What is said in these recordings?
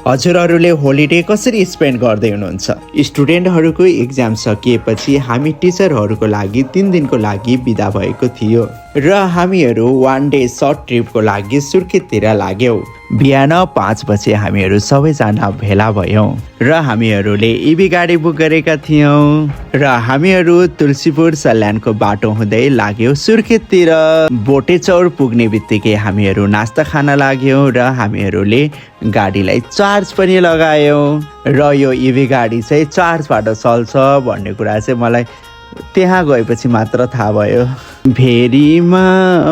हजुरहरूले होलिडे कसरी स्पेन्ड गर्दै हुनुहुन्छ? स्टुडेन्टहरूको एक्जाम सकिएपछि हामी टिचरहरूको लागि 3 दिनको लागि बिदा भएको थियो र हामीहरू 1 डे सर्ट ट्रिपको लागि सुर्खेततिर लाग्यौँ। बिहान 5 बजे हामीहरू सबैजना भेला भयौँ र हामीहरूले इभी गाडी बुक गरेका थियौँ र हामीहरू तुलसीपुर सल्यानको बाटो हुँदै लाग्यौँ सुर्खेततिर। बोटेचौर पुग्ने बित्तिकै हामीहरू नास्ता खान लाग्यौँ र हामीहरूले गाडीलाई चार्ज पनि लगायौँ र यो इभी गाडी चाहिँ चार्जबाट चल्छ भन्ने कुरा चाहिँ मलाई त्यहाँ गएपछि मात्र थाहा भयो। भेरीमा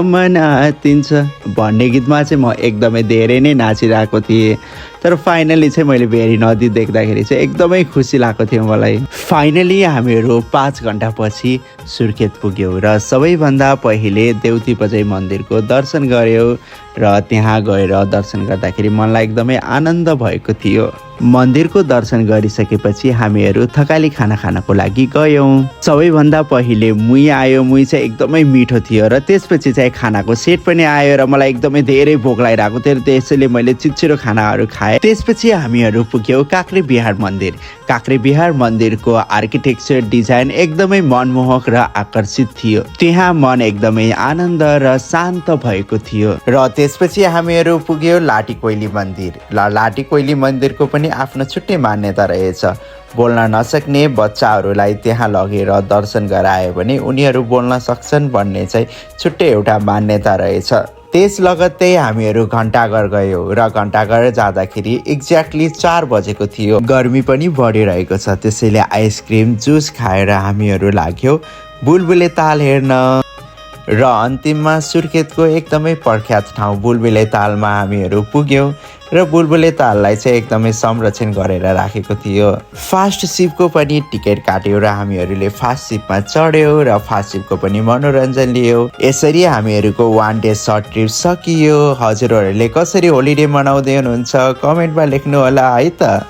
मनातिन्छ भन्ने गीतमा चाहिँ म एकदमै धेरै नै नाचिरहेको थिएँ, तर फाइनली चाहिँ मैले भेरी नदी देख्दाखेरि चाहिँ एकदमै खुसी लागेको थियो मलाई। फाइनली हामीहरू 5 घन्टापछि सुर्खेत पुग्यौँ र सबैभन्दा पहिले देउती बजाई मन्दिरको दर्शन गऱ्यौँ र त्यहाँ गएर दर्शन गर्दाखेरि मनलाई एकदमै आनन्द भएको थियो। मन्दिरको दर्शन गरिसकेपछि हामीहरू थकाली खाना खानको लागि गयौँ। सबैभन्दा पहिले मुही आयो, मुही चाहिँ एकदमै मिठो थियो र त्यसपछि चाहिँ खानाको सेट पनि आयो र मलाई एकदमै धेरै भोक लागिरहेको थियो, त्यसैले मैले छिटो खानाहरू खाएँ। त्यसपछि हामीहरू पुग्यौँ काक्रे बिहार मन्दिर। काक्रे बिहार मन्दिरको आर्किटेक्चर डिजाइन एकदमै मनमोहक र आकर्षित थियो। त्यहाँ मन एकदमै आनन्द र शान्त भएको थियो र त्यसपछि हामीहरू पुग्यौँ लाटीकोइली मन्दिर। लाटीकोइली मन्दिरको पनि आफ्नो छुट्टै मान्यता रहेछ। बोल्न नसक्ने बच्चाहरूलाई त्यहाँ लगेर दर्शन गरायो भने उनीहरू बोल्न सक्छन् भन्ने चाहिँ छुट्टै एउटा मान्यता रहेछ। त्यस लगत्तै हामीहरू घण्टाघर गयौँ र घण्टाघर जाँदाखेरि एक्ज्याक्टली 4 बजेको थियो। गर्मी पनि बढिरहेको छ, त्यसैले आइसक्रिम जुस खाएर हामीहरू लाग्यौँ बुलबुले ताल हेर्न र अन्तिममा सुर्खेतको एकदमै प्रख्यात ठाउँ बुलबुले तालमा हामीहरू पुग्यौँ र बुलबुले ताललाई चाहिँ एकदमै संरक्षण गरेर राखेको थियो। फास्ट सिपको पनि टिकट काट्यौँ र हामीहरूले फास्ट सिपमा चढ्यौँ र फास्ट सिपको पनि मनोरञ्जन लियौँ। यसरी हामीहरूको 1 डे सर्ट ट्रिप सकियो। हजुरहरूले कसरी होलिडे मनाउँदै हुनुहुन्छ कमेन्टमा लेख्नु होला है त।